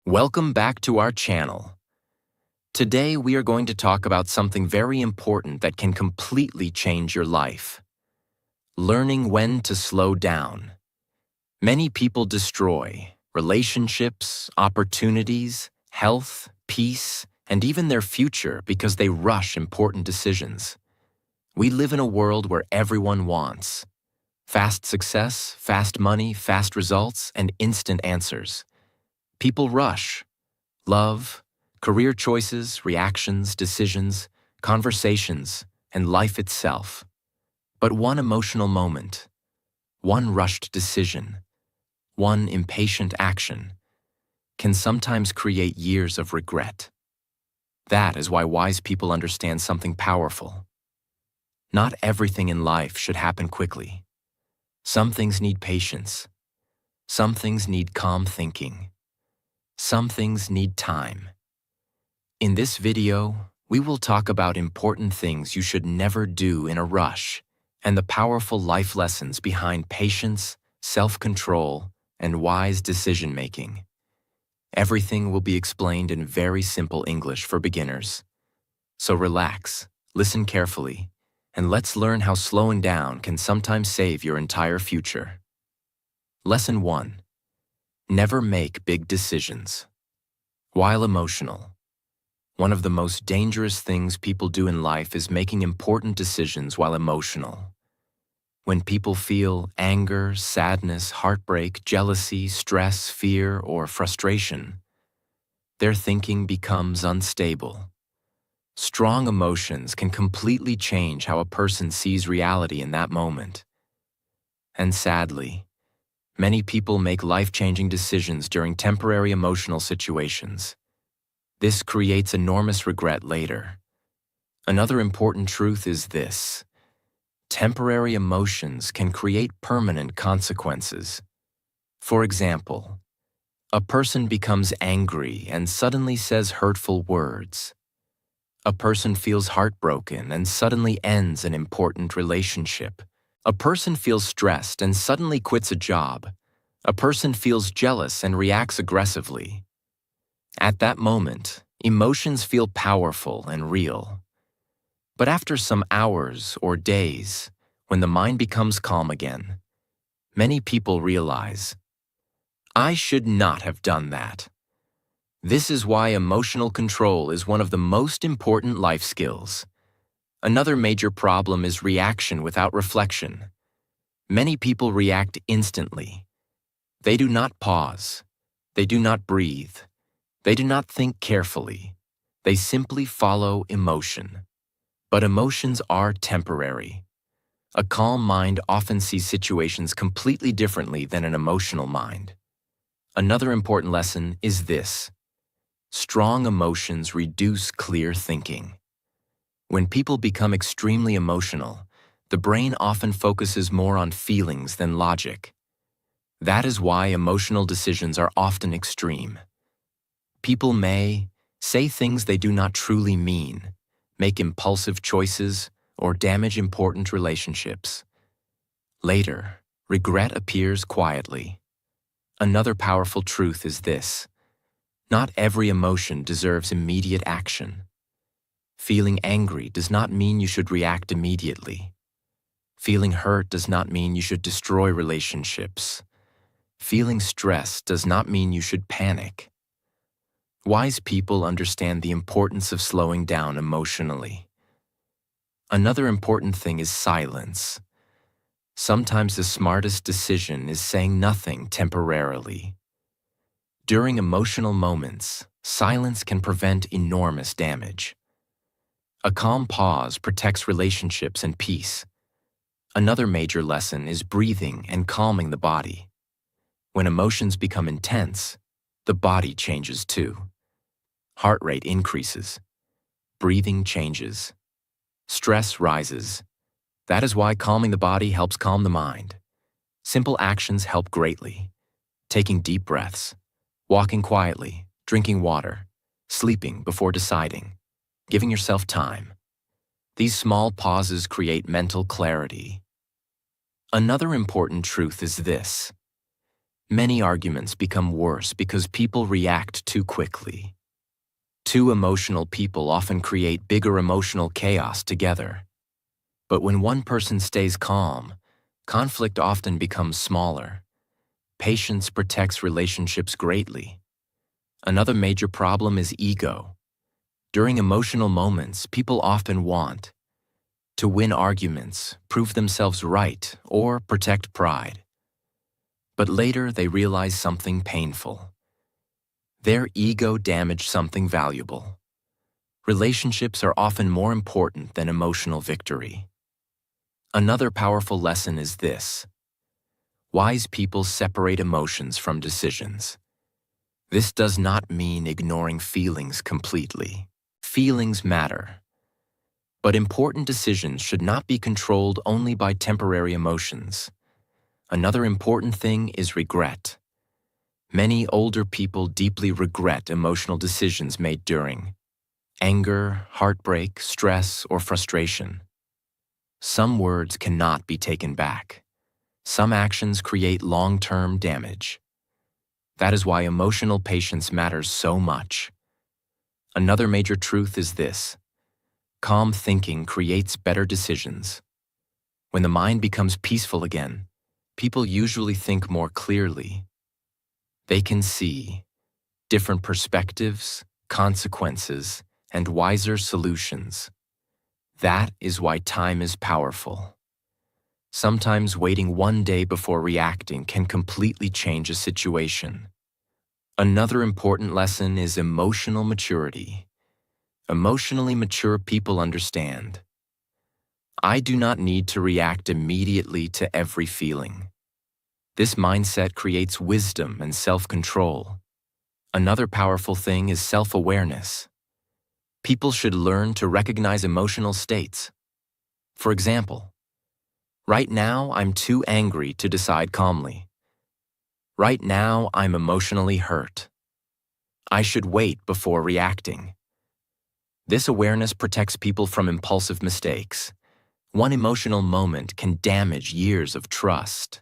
Welcome back to our channel. Today we are going to talk about something very important that can completely change your life. Learning when to slow down. Many people destroy relationships, opportunities, health, peace, and even their future because they rush important decisions. We live in a world where everyone wants fast success, fast money, fast results, and instant answers. People rush. Love, career choices, reactions, decisions, conversations, and life itself. But one emotional moment, one rushed decision, one impatient action can sometimes create years of regret. That is why wise people understand something powerful. Not everything in life should happen quickly. Some things need patience. Some things need calm thinking. Some things need time. In this video, we will talk about important things you should never do in a rush and the powerful life lessons behind patience, self-control, and wise decision-making. Everything will be explained in very simple English for beginners. So relax, listen carefully, and let's learn how slowing down can sometimes save your entire future. Lesson 1. Never make big decisions. While emotional, one of the most dangerous things people do in life is making important decisions while emotional. When people feel anger, sadness, heartbreak, jealousy, stress, fear, or frustration, their thinking becomes unstable. Strong emotions can completely change how a person sees reality in that moment. And sadly, many people make life-changing decisions during temporary emotional situations. This creates enormous regret later. Another important truth is this: temporary emotions can create permanent consequences. For example, a person becomes angry and suddenly says hurtful words. A person feels heartbroken and suddenly ends an important relationship. A person feels stressed and suddenly quits a job. A person feels jealous and reacts aggressively. At that moment, emotions feel powerful and real. But after some hours or days, when the mind becomes calm again, many people realize, I should not have done that. This is why emotional control is one of the most important life skills. Another major problem is reaction without reflection. Many people react instantly. They do not pause. They do not breathe. They do not think carefully. They simply follow emotion. But emotions are temporary. A calm mind often sees situations completely differently than an emotional mind. Another important lesson is this: strong emotions reduce clear thinking. When people become extremely emotional, the brain often focuses more on feelings than logic. That is why emotional decisions are often extreme. People may say things they do not truly mean, make impulsive choices, or damage important relationships. Later, regret appears quietly. Another powerful truth is this: not every emotion deserves immediate action. Feeling angry does not mean you should react immediately. Feeling hurt does not mean you should destroy relationships. Feeling stressed does not mean you should panic. Wise people understand the importance of slowing down emotionally. Another important thing is silence. Sometimes the smartest decision is saying nothing temporarily. During emotional moments, silence can prevent enormous damage. A calm pause protects relationships and peace. Another major lesson is breathing and calming the body. When emotions become intense, the body changes too. Heart rate increases. Breathing changes. Stress rises. That is why calming the body helps calm the mind. Simple actions help greatly. Taking deep breaths, walking quietly, drinking water, sleeping before deciding, giving yourself time. These small pauses create mental clarity. Another important truth is this: Many arguments become worse because people react too quickly. Two emotional people often create bigger emotional chaos together. But when one person stays calm, conflict often becomes smaller. Patience protects relationships greatly. Another major problem is ego. During emotional moments, people often want to win arguments, prove themselves right, or protect pride. But later they realize something painful. Their ego damaged something valuable. Relationships are often more important than emotional victory. Another powerful lesson is this: wise people separate emotions from decisions. This does not mean ignoring feelings completely. Feelings matter. But important decisions should not be controlled only by temporary emotions. Another important thing is regret. Many older people deeply regret emotional decisions made during anger, heartbreak, stress, or frustration. Some words cannot be taken back. Some actions create long-term damage. That is why emotional patience matters so much. Another major truth is this: calm thinking creates better decisions. When the mind becomes peaceful again, people usually think more clearly. They can see different perspectives, consequences, and wiser solutions. That is why time is powerful. Sometimes waiting one day before reacting can completely change a situation. Another important lesson is emotional maturity. Emotionally mature people understand: I do not need to react immediately to every feeling. This mindset creates wisdom and self-control. Another powerful thing is self-awareness. People should learn to recognize emotional states. For example, right now I'm too angry to decide calmly. Right now I'm emotionally hurt. I should wait before reacting. This awareness protects people from impulsive mistakes. One emotional moment can damage years of trust.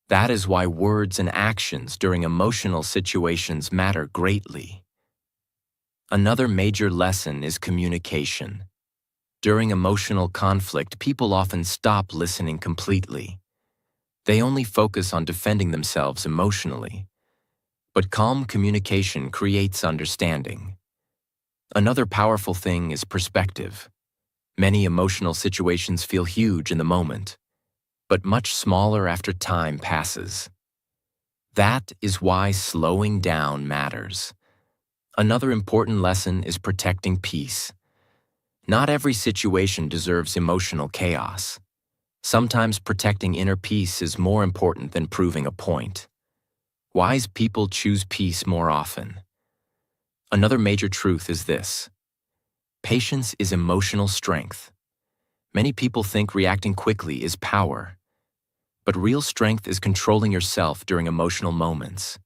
That is why words and actions during emotional situations matter greatly. Another major lesson is communication. During emotional conflict, people often stop listening completely. They only focus on defending themselves emotionally. But calm communication creates understanding. Another powerful thing is perspective. Many emotional situations feel huge in the moment, but much smaller after time passes. That is why slowing down matters. Another important lesson is protecting peace. Not every situation deserves emotional chaos. Sometimes protecting inner peace is more important than proving a point. Wise people choose peace more often. Another major truth is this: patience is emotional strength. Many people think reacting quickly is power, but real strength is controlling yourself during emotional moments.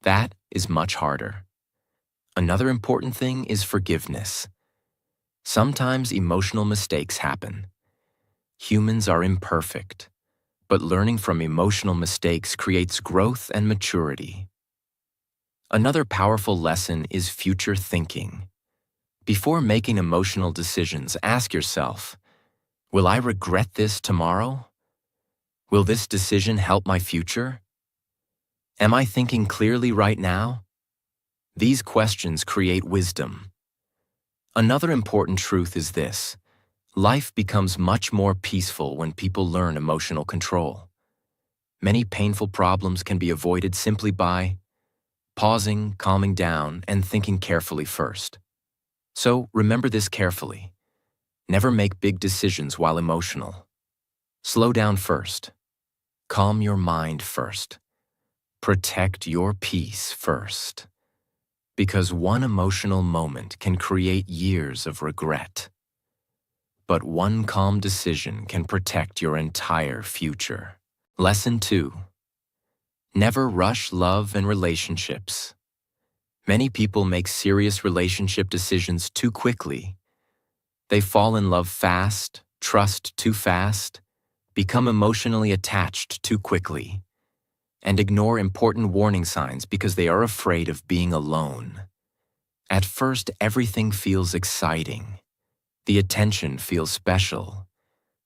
That is much harder. Another important thing is forgiveness. Sometimes emotional mistakes happen. Humans are imperfect, but learning from emotional mistakes creates growth and maturity. Another powerful lesson is future thinking. Before making emotional decisions, ask yourself, will I regret this tomorrow? Will this decision help my future? Am I thinking clearly right now? These questions create wisdom. Another important truth is this: life becomes much more peaceful when people learn emotional control. Many painful problems can be avoided simply by pausing, calming down, and thinking carefully first. So remember this carefully. Never make big decisions while emotional. Slow down first. Calm your mind first. Protect your peace first. Because one emotional moment can create years of regret. But one calm decision can protect your entire future. Lesson 2. Never rush love and relationships. Many people make serious relationship decisions too quickly. They fall in love fast, trust too fast, become emotionally attached too quickly, and ignore important warning signs because they are afraid of being alone. At first, everything feels exciting. The attention feels special.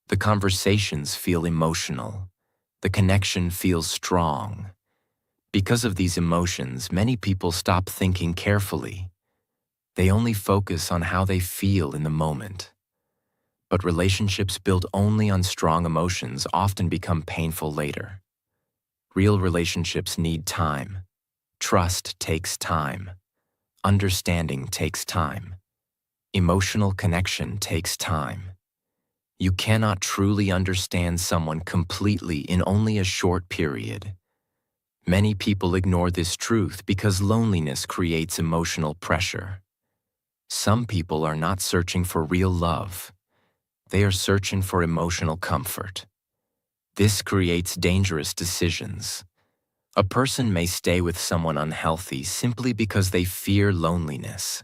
The conversations feel emotional. The connection feels strong. Because of these emotions, many people stop thinking carefully. They only focus on how they feel in the moment. But relationships built only on strong emotions often become painful later. Real relationships need time. Trust takes time. Understanding takes time. Emotional connection takes time. You cannot truly understand someone completely in only a short period. Many people ignore this truth because loneliness creates emotional pressure. Some people are not searching for real love. They are searching for emotional comfort. This creates dangerous decisions. A person may stay with someone unhealthy simply because they fear loneliness.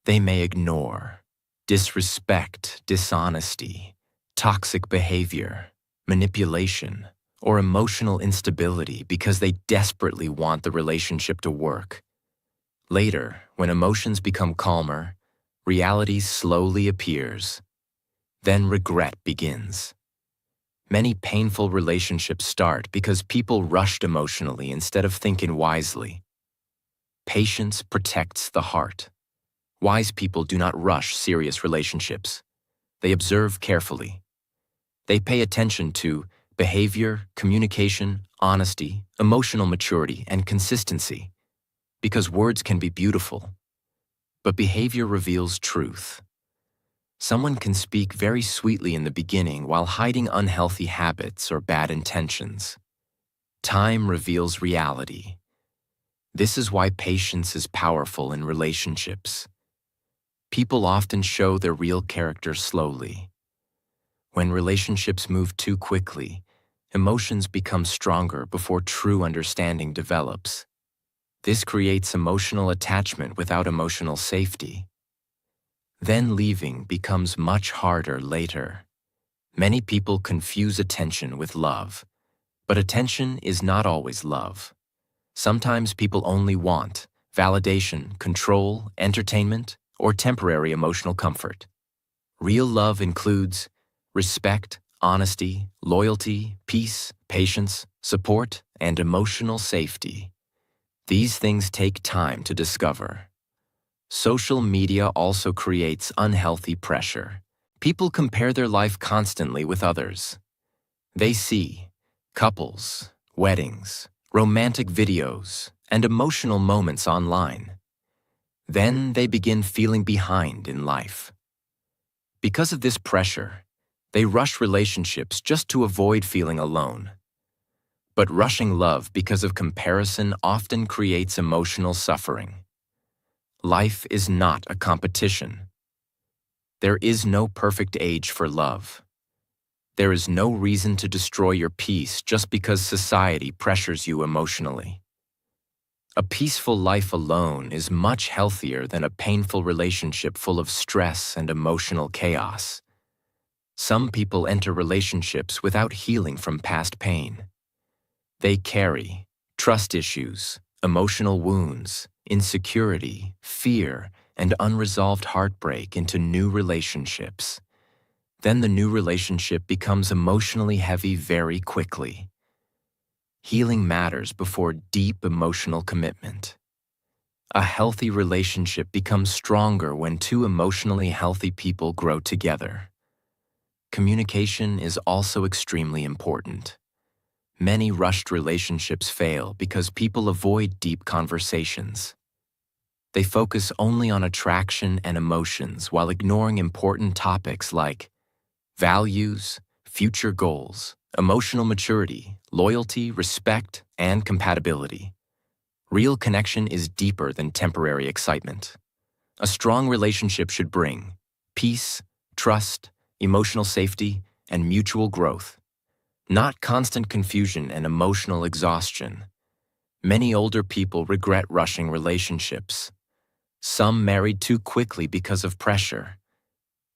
They may ignore, disrespect, dishonesty, toxic behavior, manipulation, or emotional instability because they desperately want the relationship to work. Later, when emotions become calmer, reality slowly appears. Then regret begins. Many painful relationships start because people rushed emotionally instead of thinking wisely. Patience protects the heart. Wise people do not rush serious relationships. They observe carefully. They pay attention to behavior, communication, honesty, emotional maturity, and consistency. Because words can be beautiful, but behavior reveals truth. Someone can speak very sweetly in the beginning while hiding unhealthy habits or bad intentions. Time reveals reality. This is why patience is powerful in relationships. People often show their real character slowly. When relationships move too quickly, emotions become stronger before true understanding develops. This creates emotional attachment without emotional safety. Then leaving becomes much harder later. Many people confuse attention with love, but attention is not always love. Sometimes people only want validation, control, entertainment, or temporary emotional comfort. Real love includes respect, honesty, loyalty, peace, patience, support, and emotional safety. These things take time to discover. Social media also creates unhealthy pressure. People compare their life constantly with others. They see couples, weddings, romantic videos, and emotional moments online. Then they begin feeling behind in life. Because of this pressure, they rush relationships just to avoid feeling alone. But rushing love because of comparison often creates emotional suffering. Life is not a competition. There is no perfect age for love. There is no reason to destroy your peace just because society pressures you emotionally. A peaceful life alone is much healthier than a painful relationship full of stress and emotional chaos. Some people enter relationships without healing from past pain. They carry trust issues, emotional wounds, insecurity, fear, and unresolved heartbreak into new relationships. Then the new relationship becomes emotionally heavy very quickly. Healing matters before deep emotional commitment. A healthy relationship becomes stronger when two emotionally healthy people grow together. Communication is also extremely important. Many rushed relationships fail because people avoid deep conversations. They focus only on attraction and emotions while ignoring important topics like values, future goals, emotional maturity, loyalty, respect, and compatibility. Real connection is deeper than temporary excitement. A strong relationship should bring peace, trust, emotional safety, and mutual growth, not constant confusion and emotional exhaustion. Many older people regret rushing relationships. Some married too quickly because of pressure.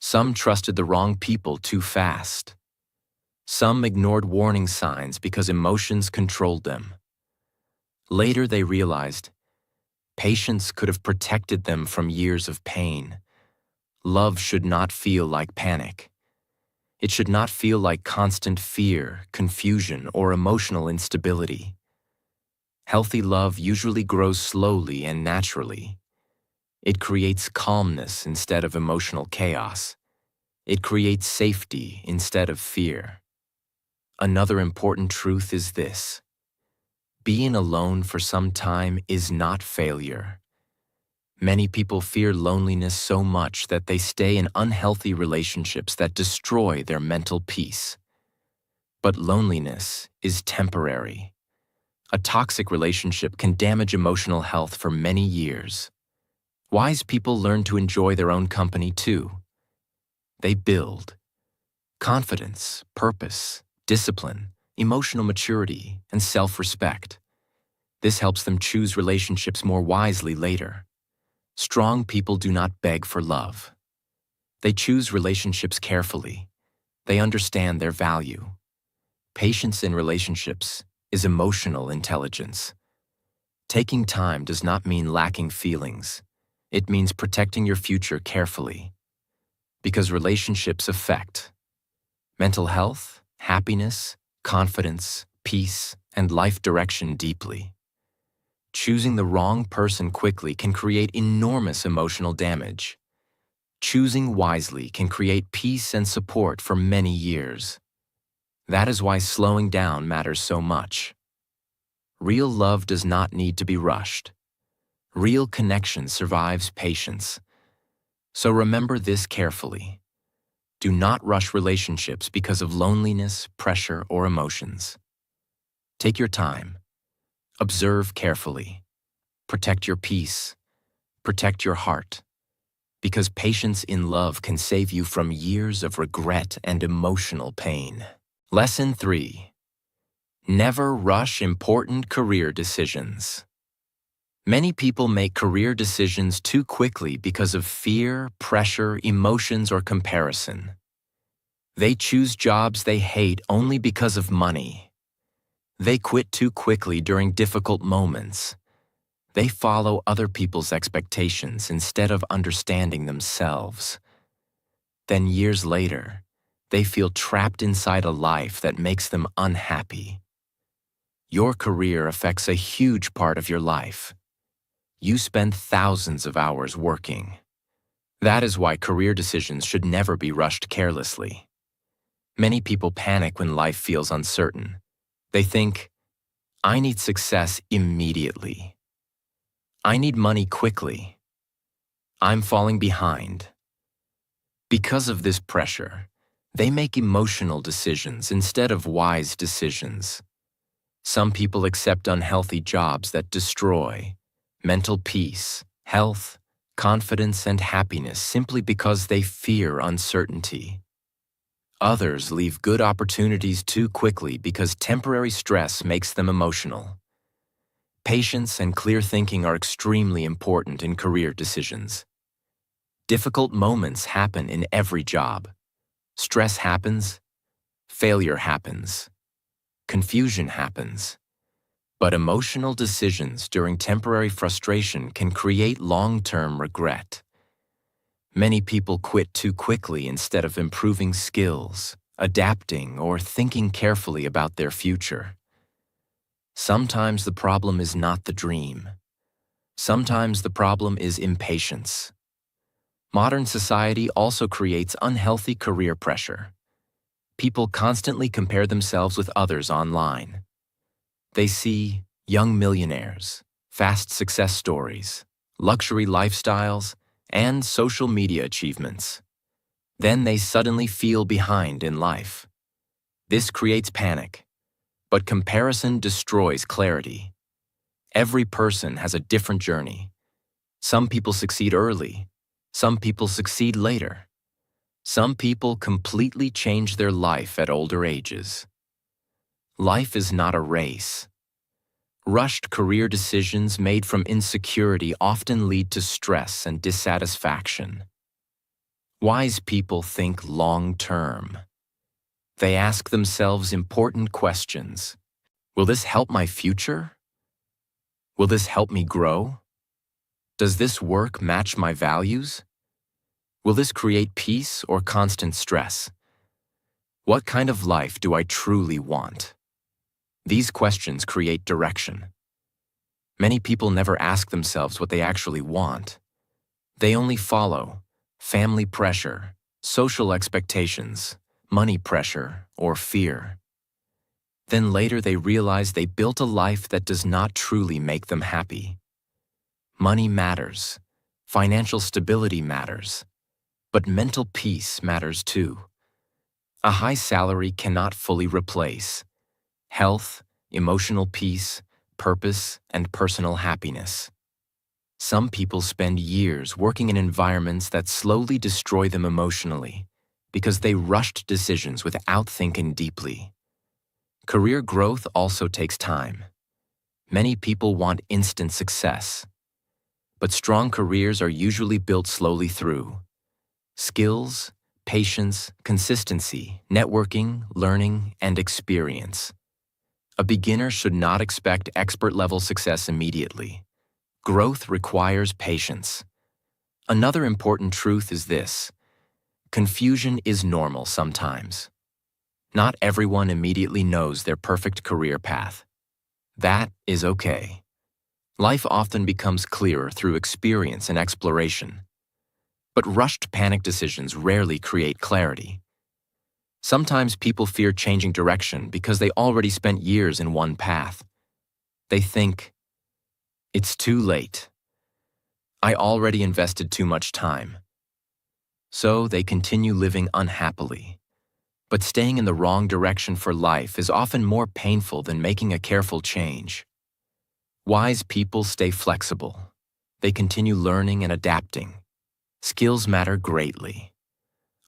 Some trusted the wrong people too fast. Some ignored warning signs because emotions controlled them. Later they realized patience could have protected them from years of pain. Love should not feel like panic. It should not feel like constant fear, confusion, or emotional instability. Healthy love usually grows slowly and naturally. It creates calmness instead of emotional chaos. It creates safety instead of fear. Another important truth is this: being alone for some time is not failure. Many people fear loneliness so much that they stay in unhealthy relationships that destroy their mental peace. But loneliness is temporary. A toxic relationship can damage emotional health for many years. Wise people learn to enjoy their own company too. They build confidence, purpose, discipline, emotional maturity, and self-respect. This helps them choose relationships more wisely later. Strong people do not beg for love. They choose relationships carefully. They understand their value. Patience in relationships is emotional intelligence. Taking time does not mean lacking feelings. It means protecting your future carefully. Because relationships affect mental health, happiness, confidence, peace, and life direction deeply. Choosing the wrong person quickly can create enormous emotional damage. Choosing wisely can create peace and support for many years. That is why slowing down matters so much. Real love does not need to be rushed. Real connection survives patience. So remember this carefully. Do not rush relationships because of loneliness, pressure, or emotions. Take your time. Observe carefully. Protect your peace. Protect your heart. Because patience in love can save you from years of regret and emotional pain. Lesson 3. Never rush important career decisions. Many people make career decisions too quickly because of fear, pressure, emotions, or comparison. They choose jobs they hate only because of money. They quit too quickly during difficult moments. They follow other people's expectations instead of understanding themselves. Then years later, they feel trapped inside a life that makes them unhappy. Your career affects a huge part of your life. You spend thousands of hours working. That is why career decisions should never be rushed carelessly. Many people panic when life feels uncertain. They think, I need success immediately. I need money quickly. I'm falling behind. Because of this pressure, they make emotional decisions instead of wise decisions. Some people accept unhealthy jobs that destroy mental peace, health, confidence, and happiness simply because they fear uncertainty. Others leave good opportunities too quickly because temporary stress makes them emotional. Patience and clear thinking are extremely important in career decisions. Difficult moments happen in every job. Stress happens, failure happens, confusion happens. But emotional decisions during temporary frustration can create long-term regret. Many people quit too quickly instead of improving skills, adapting, or thinking carefully about their future. Sometimes the problem is not the dream. Sometimes the problem is impatience. Modern society also creates unhealthy career pressure. People constantly compare themselves with others online. They see young millionaires, fast success stories, luxury lifestyles, and social media achievements. Then they suddenly feel behind in life. This creates panic, but comparison destroys clarity. Every person has a different journey. Some people succeed early. Some people succeed later. Some people completely change their life at older ages. Life is not a race. Rushed career decisions made from insecurity often lead to stress and dissatisfaction. Wise people think long-term. They ask themselves important questions. Will this help my future? Will this help me grow? Does this work match my values? Will this create peace or constant stress? What kind of life do I truly want? These questions create direction. Many people never ask themselves what they actually want. They only follow family pressure, social expectations, money pressure, or fear. Then later they realize they built a life that does not truly make them happy. Money matters, financial stability matters, but mental peace matters too. A high salary cannot fully replace health, emotional peace, purpose, and personal happiness. Some people spend years working in environments that slowly destroy them emotionally because they rushed decisions without thinking deeply. Career growth also takes time. Many people want instant success, but strong careers are usually built slowly through skills, patience, consistency, networking, learning, and experience. A beginner should not expect expert-level success immediately. Growth requires patience. Another important truth is this: confusion is normal sometimes. Not everyone immediately knows their perfect career path. That is okay. Life often becomes clearer through experience and exploration. But rushed panic decisions rarely create clarity. Sometimes people fear changing direction because they already spent years in one path. They think, "It's too late. I already invested too much time." So they continue living unhappily. But staying in the wrong direction for life is often more painful than making a careful change. Wise people stay flexible. They continue learning and adapting. Skills matter greatly.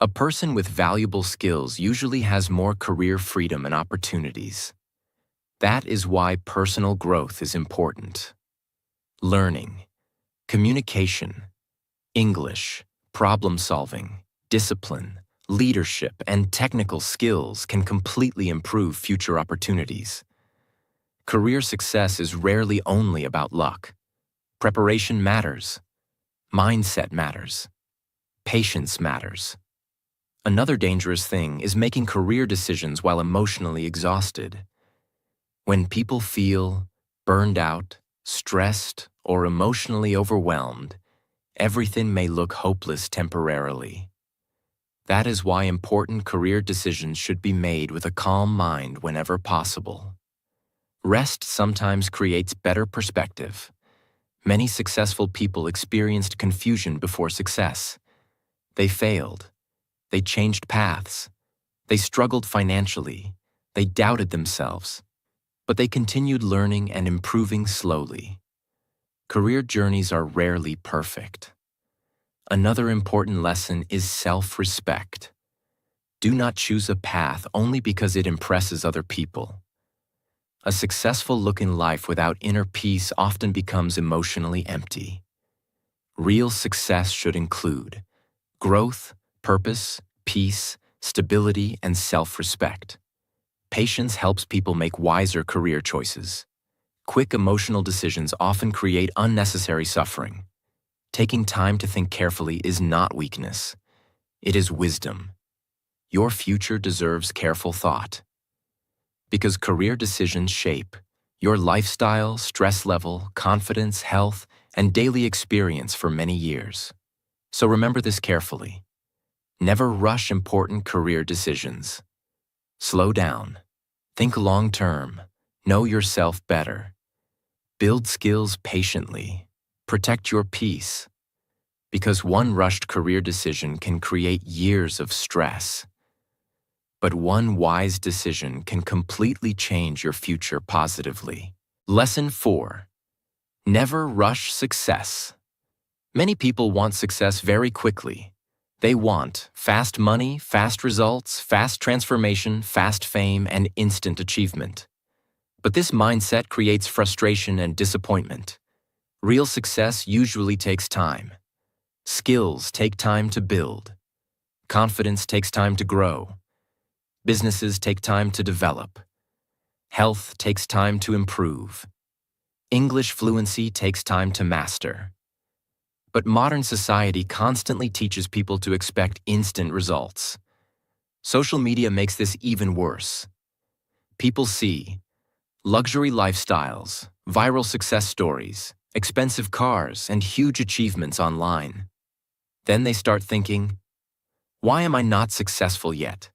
A person with valuable skills usually has more career freedom and opportunities. That is why personal growth is important. Learning, communication, English, problem solving, discipline, leadership, and technical skills can completely improve future opportunities. Career success is rarely only about luck. Preparation matters. Mindset matters. Patience matters. Another dangerous thing is making career decisions while emotionally exhausted. When people feel burned out, stressed, or emotionally overwhelmed, everything may look hopeless temporarily. That is why important career decisions should be made with a calm mind whenever possible. Rest sometimes creates better perspective. Many successful people experienced confusion before success. They failed. They changed paths. They struggled financially. They doubted themselves. But they continued learning and improving slowly. Career journeys are rarely perfect. Another important lesson is self-respect. Do not choose a path only because it impresses other people. A successful-looking life without inner peace often becomes emotionally empty. Real success should include growth, purpose, peace, stability, and self-respect. Patience helps people make wiser career choices. Quick emotional decisions often create unnecessary suffering. Taking time to think carefully is not weakness. It is wisdom. Your future deserves careful thought. Because career decisions shape your lifestyle, stress level, confidence, health, and daily experience for many years. So remember this carefully. Never rush important career decisions. Slow down. Think long-term. Know yourself better. Build skills patiently. Protect your peace. Because one rushed career decision can create years of stress. But one wise decision can completely change your future positively. Lesson 4. Never rush success. Many people want success very quickly. They want fast money, fast results, fast transformation, fast fame, and instant achievement. But this mindset creates frustration and disappointment. Real success usually takes time. Skills take time to build. Confidence takes time to grow. Businesses take time to develop. Health takes time to improve. English fluency takes time to master. But modern society constantly teaches people to expect instant results. Social media makes this even worse. People see luxury lifestyles, viral success stories, expensive cars, and huge achievements online. Then they start thinking, why am I not successful yet?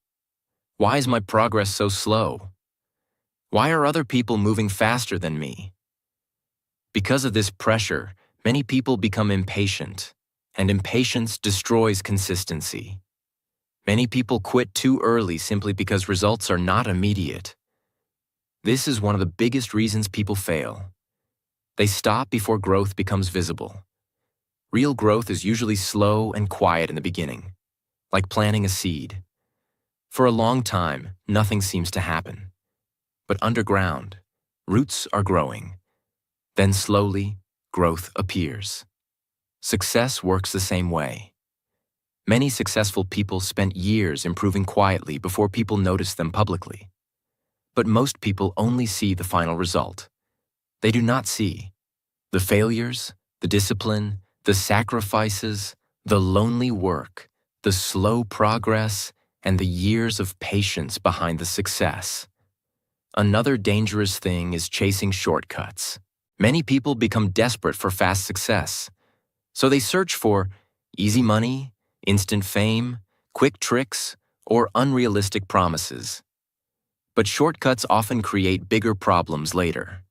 Why is my progress so slow? Why are other people moving faster than me? Because of this pressure, many people become impatient, and impatience destroys consistency. Many people quit too early simply because results are not immediate. This is one of the biggest reasons people fail. They stop before growth becomes visible. Real growth is usually slow and quiet in the beginning, like planting a seed. For a long time, nothing seems to happen. But underground, roots are growing. Then slowly, growth appears. Success works the same way. Many successful people spent years improving quietly before people noticed them publicly. But most people only see the final result. They do not see the failures, the discipline, the sacrifices, the lonely work, the slow progress, and the years of patience behind the success. Another dangerous thing is chasing shortcuts. Many people become desperate for fast success, so they search for easy money, instant fame, quick tricks, or unrealistic promises. But shortcuts often create bigger problems later.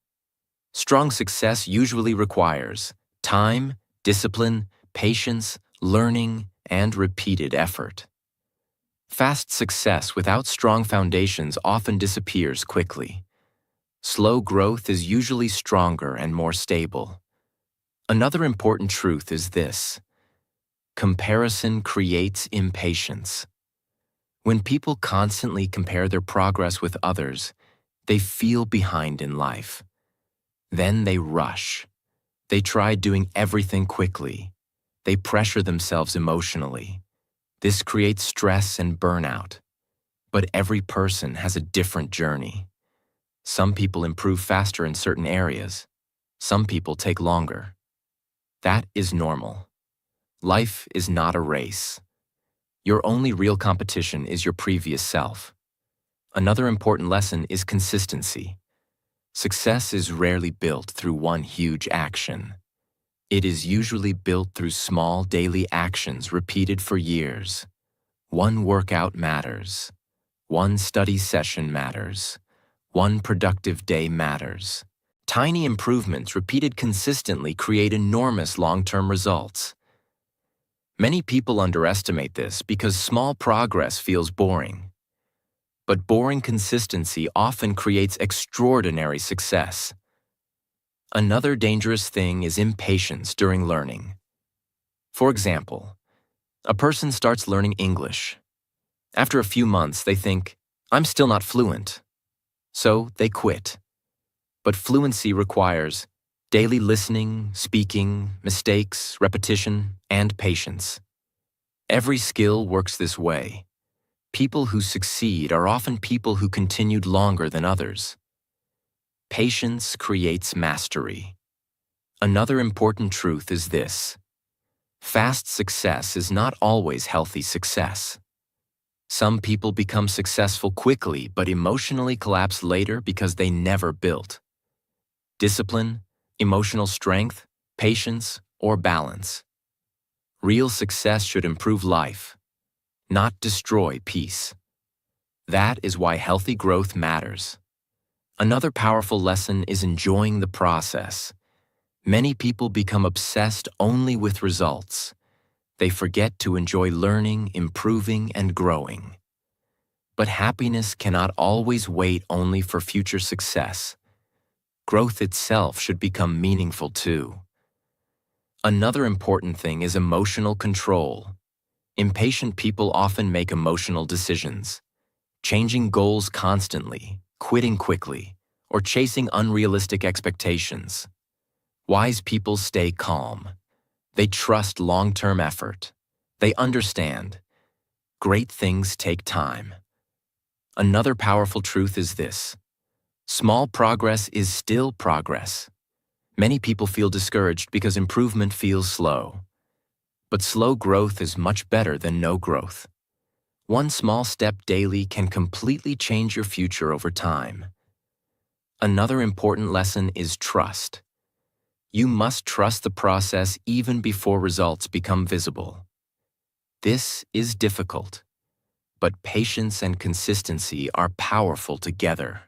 Strong success usually requires time, discipline, patience, learning, and repeated effort. Fast success without strong foundations often disappears quickly. Slow growth is usually stronger and more stable. Another important truth is this: comparison creates impatience. When people constantly compare their progress with others, they feel behind in life. Then they rush. They try doing everything quickly. They pressure themselves emotionally. This creates stress and burnout. But every person has a different journey. Some people improve faster in certain areas. Some people take longer. That is normal. Life is not a race. Your only real competition is your previous self. Another important lesson is consistency. Success is rarely built through one huge action. It is usually built through small daily actions repeated for years. One workout matters. One study session matters. One productive day matters. Tiny improvements repeated consistently create enormous long-term results. Many people underestimate this because small progress feels boring. But boring consistency often creates extraordinary success. Another dangerous thing is impatience during learning. For example, a person starts learning English. After a few months, they think, I'm still not fluent. So they quit. But fluency requires daily listening, speaking, mistakes, repetition, and patience. Every skill works this way. People who succeed are often people who continued longer than others. Patience creates mastery. Another important truth is this: fast success is not always healthy success. Some people become successful quickly but emotionally collapse later because they never built discipline, emotional strength, patience, or balance. Real success should improve life, not destroy peace. That is why healthy growth matters. Another powerful lesson is enjoying the process. Many people become obsessed only with results. They forget to enjoy learning, improving, and growing. But happiness cannot always wait only for future success. Growth itself should become meaningful too. Another important thing is emotional control. Impatient people often make emotional decisions, changing goals constantly, quitting quickly, or chasing unrealistic expectations. Wise people stay calm. They trust long-term effort. They understand great things take time. Another powerful truth is this: small progress is still progress. Many people feel discouraged because improvement feels slow. But slow growth is much better than no growth. One small step daily can completely change your future over time. Another important lesson is trust. You must trust the process even before results become visible. This is difficult, but patience and consistency are powerful together.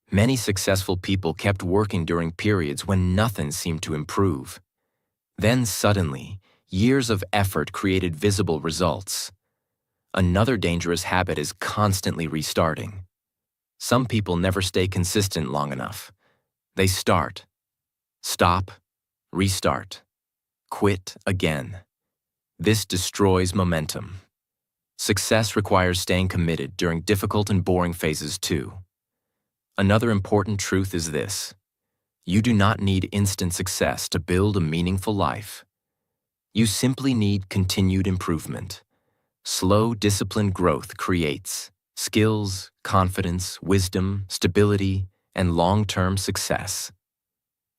Many successful people kept working during periods when nothing seemed to improve. Then suddenly, years of effort created visible results. Another dangerous habit is constantly restarting. Some people never stay consistent long enough. They start, stop, restart, quit again. This destroys momentum. Success requires staying committed during difficult and boring phases too. Another important truth is this: you do not need instant success to build a meaningful life. You simply need continued improvement. Slow, disciplined growth creates skills, confidence, wisdom, stability, and long-term success.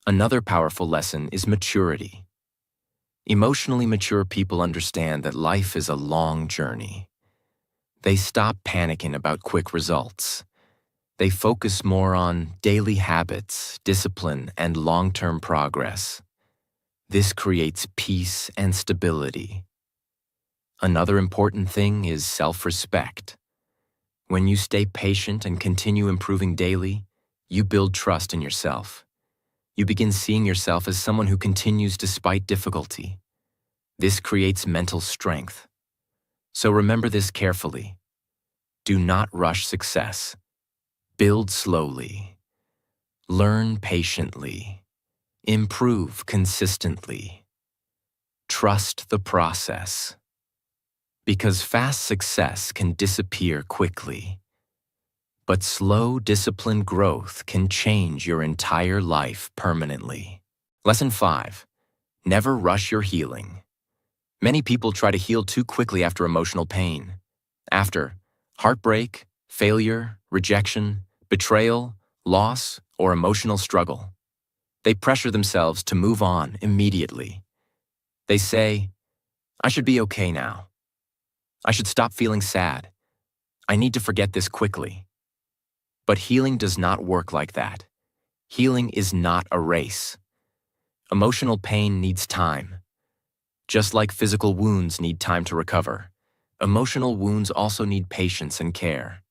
Another powerful lesson is maturity. Emotionally mature people understand that life is a long journey. They stop panicking about quick results. They focus more on daily habits, discipline, and long-term progress. This creates peace and stability. Another important thing is self-respect. When you stay patient and continue improving daily, you build trust in yourself. You begin seeing yourself as someone who continues despite difficulty. This creates mental strength. So remember this carefully. Do not rush success. Build slowly. Learn patiently. Improve consistently. Trust the process. Because fast success can disappear quickly. But slow, disciplined growth can change your entire life permanently. Lesson 5. Never rush your healing. Many people try to heal too quickly after emotional pain. After heartbreak, failure, rejection, betrayal, loss, or emotional struggle. They pressure themselves to move on immediately. They say, "I should be okay now. I should stop feeling sad. I need to forget this quickly." But healing does not work like that. Healing is not a race. Emotional pain needs time. Just like physical wounds need time to recover, emotional wounds also need patience and care.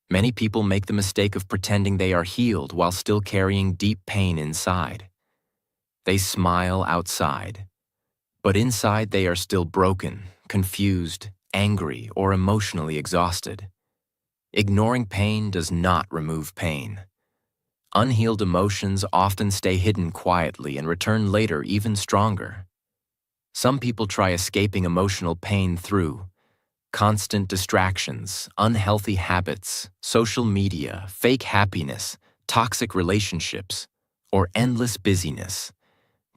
Many people make the mistake of pretending they are healed while still carrying deep pain inside. They smile outside, but inside they are still broken, confused, angry, or emotionally exhausted. Ignoring pain does not remove pain. Unhealed emotions often stay hidden quietly and return later even stronger. Some people try escaping emotional pain through constant distractions, unhealthy habits, social media, fake happiness, toxic relationships, or endless busyness.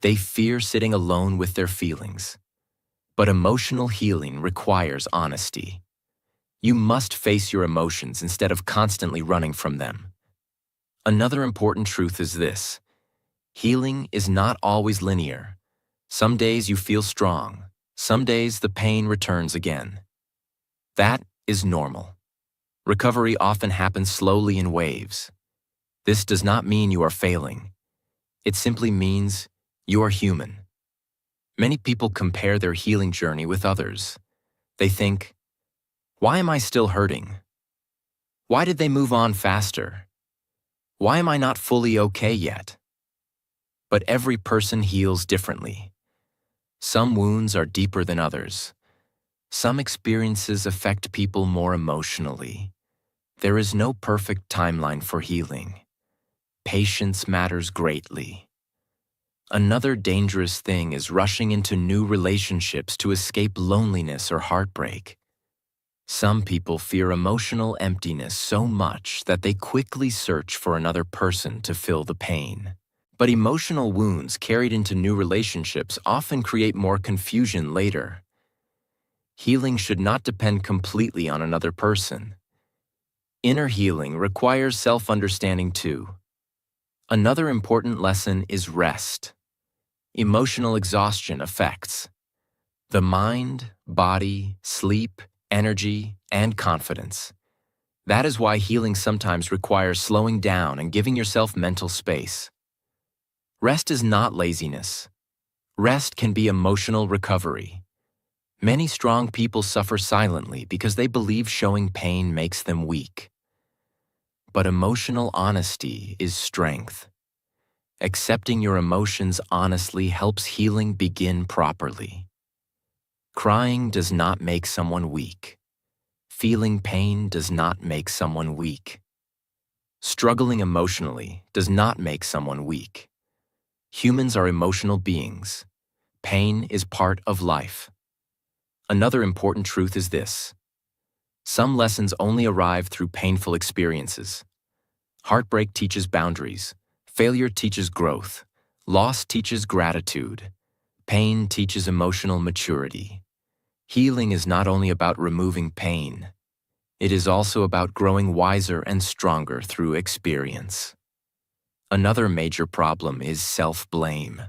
They fear sitting alone with their feelings. But emotional healing requires honesty. You must face your emotions instead of constantly running from them. Another important truth is this: healing is not always linear. Some days you feel strong. Some days the pain returns again. That is normal. Recovery often happens slowly in waves. This does not mean you are failing. It simply means you are human. Many people compare their healing journey with others. They think, "Why am I still hurting? Why did they move on faster? Why am I not fully okay yet?" But every person heals differently. Some wounds are deeper than others. Some experiences affect people more emotionally. There is no perfect timeline for healing. Patience matters greatly. Another dangerous thing is rushing into new relationships to escape loneliness or heartbreak. Some people fear emotional emptiness so much that they quickly search for another person to fill the pain. But emotional wounds carried into new relationships often create more confusion later. Healing should not depend completely on another person. Inner healing requires self-understanding too. Another important lesson is rest. Emotional exhaustion affects the mind, body, sleep, energy, and confidence. That is why healing sometimes requires slowing down and giving yourself mental space. Rest is not laziness. Rest can be emotional recovery. Many strong people suffer silently because they believe showing pain makes them weak. But emotional honesty is strength. Accepting your emotions honestly helps healing begin properly. Crying does not make someone weak. Feeling pain does not make someone weak. Struggling emotionally does not make someone weak. Humans are emotional beings. Pain is part of life. Another important truth is this: some lessons only arrive through painful experiences. Heartbreak teaches boundaries. Failure teaches growth. Loss teaches gratitude. Pain teaches emotional maturity. Healing is not only about removing pain, it is also about growing wiser and stronger through experience. Another major problem is self-blame.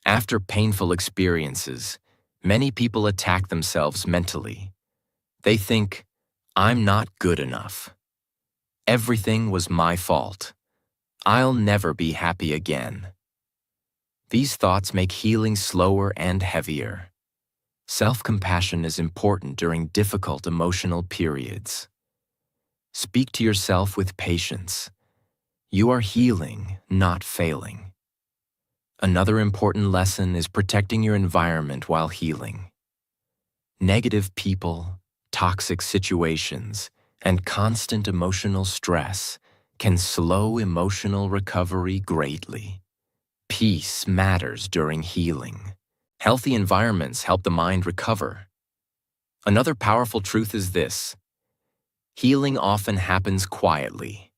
After painful experiences, many people attack themselves mentally. They think, "I'm not good enough. Everything was my fault. I'll never be happy again." These thoughts make healing slower and heavier. Self-compassion is important during difficult emotional periods. Speak to yourself with patience. You are healing, not failing. Another important lesson is protecting your environment while healing. Negative people, toxic situations, and constant emotional stress can slow emotional recovery greatly. Peace matters during healing. Healthy environments help the mind recover. Another powerful truth is this: healing often happens quietly.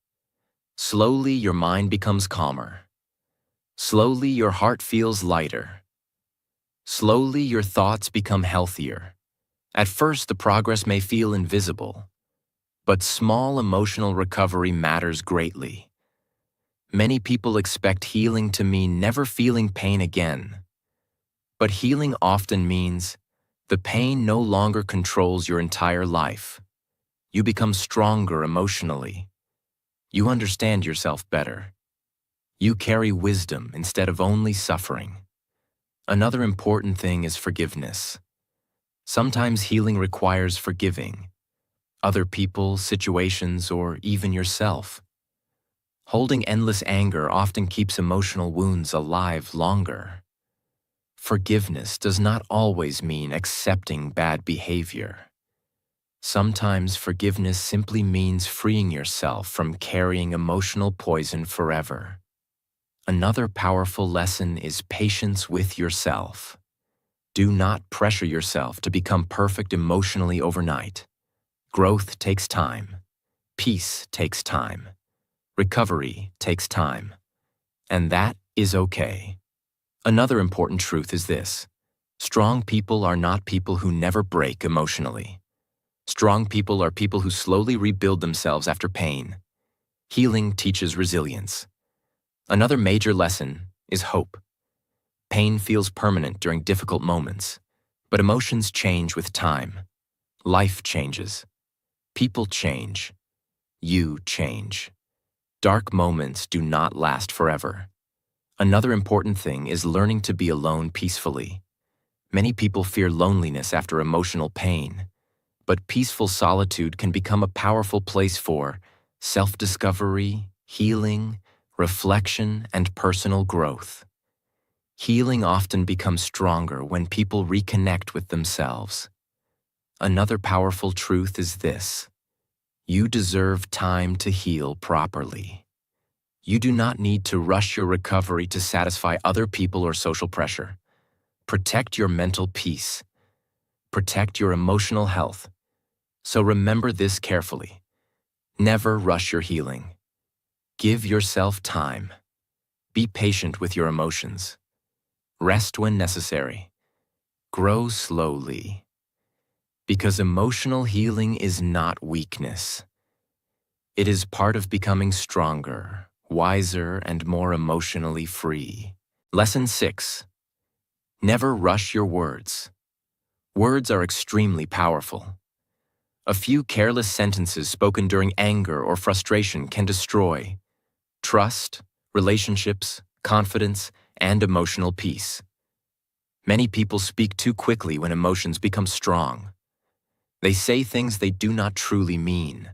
Slowly, your mind becomes calmer. Slowly, your heart feels lighter. Slowly, your thoughts become healthier. At first, the progress may feel invisible, but small emotional recovery matters greatly. Many people expect healing to mean never feeling pain again. But healing often means the pain no longer controls your entire life. You become stronger emotionally. You understand yourself better. You carry wisdom instead of only suffering. Another important thing is forgiveness. Sometimes healing requires forgiving other people, situations, or even yourself. Holding endless anger often keeps emotional wounds alive longer. Forgiveness does not always mean accepting bad behavior. Sometimes forgiveness simply means freeing yourself from carrying emotional poison forever. Another powerful lesson is patience with yourself. Do not pressure yourself to become perfect emotionally overnight. Growth takes time. Peace takes time. Recovery takes time. And that is okay. Another important truth is this: strong people are not people who never break emotionally. Strong people are people who slowly rebuild themselves after pain. Healing teaches resilience. Another major lesson is hope. Pain feels permanent during difficult moments, but emotions change with time. Life changes. People change. You change. Dark moments do not last forever. Another important thing is learning to be alone peacefully. Many people fear loneliness after emotional pain, but peaceful solitude can become a powerful place for self-discovery, healing, reflection, and personal growth. Healing often becomes stronger when people reconnect with themselves. Another powerful truth is this: you deserve time to heal properly. You do not need to rush your recovery to satisfy other people or social pressure. Protect your mental peace. Protect your emotional health. So remember this carefully. Never rush your healing. Give yourself time. Be patient with your emotions. Rest when necessary. Grow slowly. Because emotional healing is not weakness. It is part of becoming stronger, wiser, and more emotionally free. Lesson 6. Never rush your words. Words are extremely powerful. A few careless sentences spoken during anger or frustration can destroy trust, relationships, confidence, and emotional peace. Many people speak too quickly when emotions become strong. They say things they do not truly mean.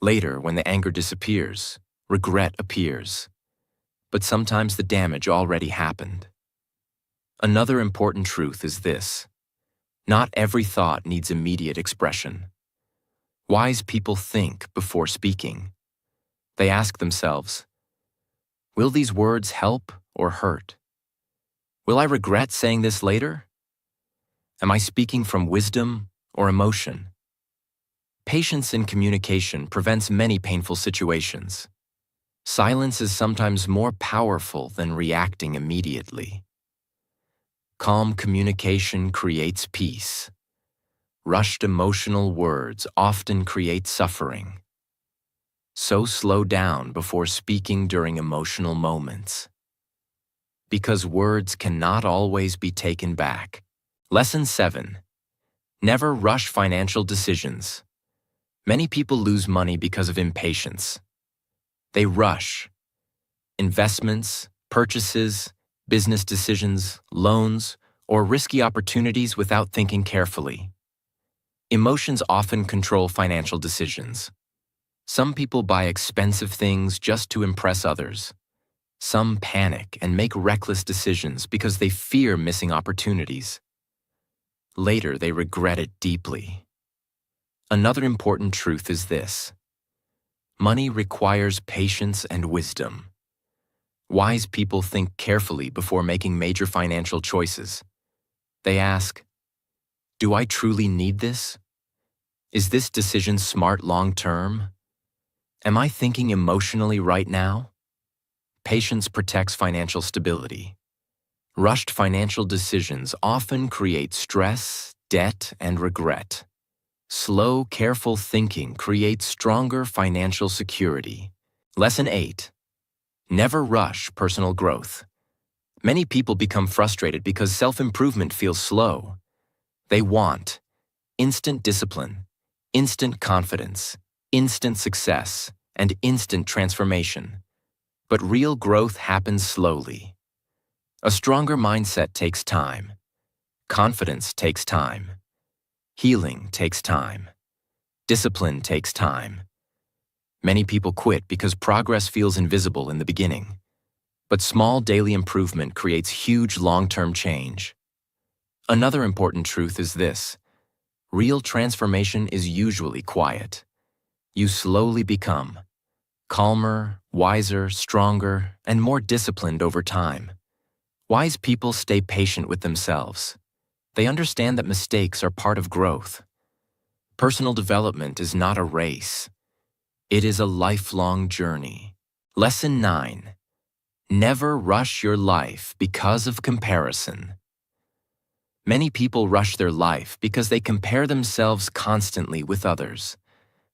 Later, when the anger disappears, regret appears. But sometimes the damage already happened. Another important truth is this: not every thought needs immediate expression. Wise people think before speaking. They ask themselves, will these words help or hurt? Will I regret saying this later? Am I speaking from wisdom or emotion? Patience in communication prevents many painful situations. Silence is sometimes more powerful than reacting immediately. Calm communication creates peace. Rushed emotional words often create suffering. So slow down before speaking during emotional moments. Because words cannot always be taken back. Lesson 7. Never rush financial decisions. Many people lose money because of impatience. They rush. Investments, purchases, business decisions, loans, or risky opportunities without thinking carefully. Emotions often control financial decisions. Some people buy expensive things just to impress others. Some panic and make reckless decisions because they fear missing opportunities. Later, they regret it deeply. Another important truth is this: money requires patience and wisdom. Wise people think carefully before making major financial choices. They ask, do I truly need this? Is this decision smart long-term? Am I thinking emotionally right now? Patience protects financial stability. Rushed financial decisions often create stress, debt, and regret. Slow, careful thinking creates stronger financial security. Lesson 8. Never rush personal growth. Many people become frustrated because self-improvement feels slow. They want instant discipline, instant confidence, instant success, and instant transformation. But real growth happens slowly. A stronger mindset takes time. Confidence takes time. Healing takes time. Discipline takes time. Many people quit because progress feels invisible in the beginning. But small daily improvement creates huge long-term change. Another important truth is this: real transformation is usually quiet. You slowly become calmer, wiser, stronger, and more disciplined over time. Wise people stay patient with themselves. They understand that mistakes are part of growth. Personal development is not a race. It is a lifelong journey. Lesson 9. Never rush your life because of comparison. Many people rush their life because they compare themselves constantly with others.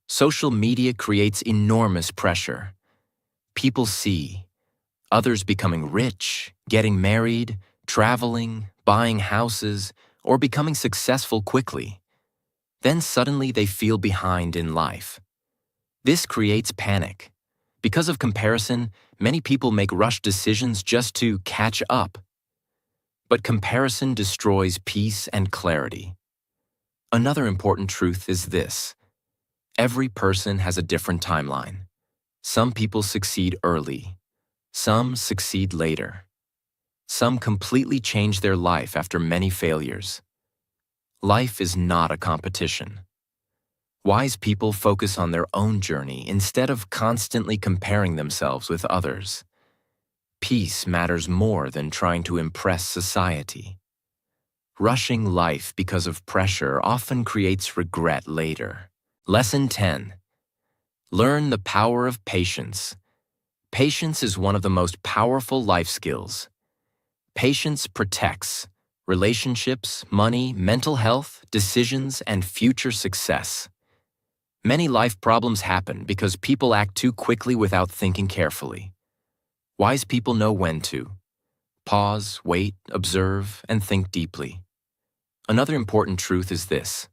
Social media creates enormous pressure. People see others becoming rich, getting married, traveling, buying houses, or becoming successful quickly. Then suddenly they feel behind in life. This creates panic. Because of comparison, many people make rushed decisions just to catch up. But comparison destroys peace and clarity. Another important truth is this: every person has a different timeline. Some people succeed early. Some succeed later. Some completely change their life after many failures. Life is not a competition. Wise people focus on their own journey instead of constantly comparing themselves with others. Peace matters more than trying to impress society. Rushing life because of pressure often creates regret later. Lesson 10. Learn the power of patience. Patience is one of the most powerful life skills. Patience protects relationships, money, mental health, decisions, and future success. Many life problems happen because people act too quickly without thinking carefully. Wise people know when to pause, wait, observe, and think deeply. Another important truth is this: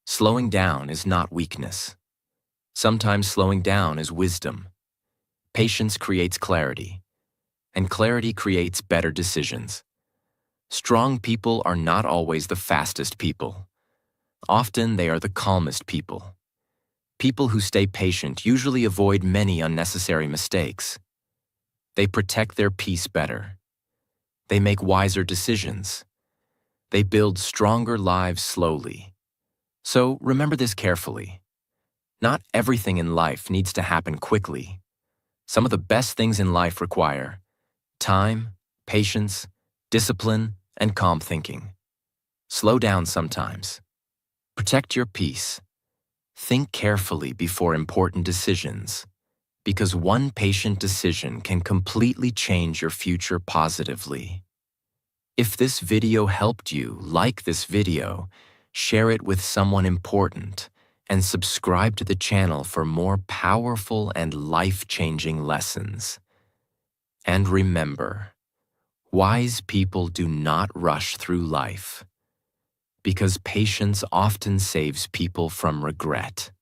slowing down is not weakness. Sometimes slowing down is wisdom. Patience creates clarity, and clarity creates better decisions. Strong people are not always the fastest people. Often they are the calmest people. People who stay patient usually avoid many unnecessary mistakes. They protect their peace better. They make wiser decisions. They build stronger lives slowly. So remember this carefully. Not everything in life needs to happen quickly. Some of the best things in life require time, patience, discipline, and calm thinking. Slow down sometimes. Protect your peace. Think carefully before important decisions, because one patient decision can completely change your future positively. If this video helped you, like this video, share it with someone important, and subscribe to the channel for more powerful and life-changing lessons. And remember, wise people do not rush through life, because patience often saves people from regret.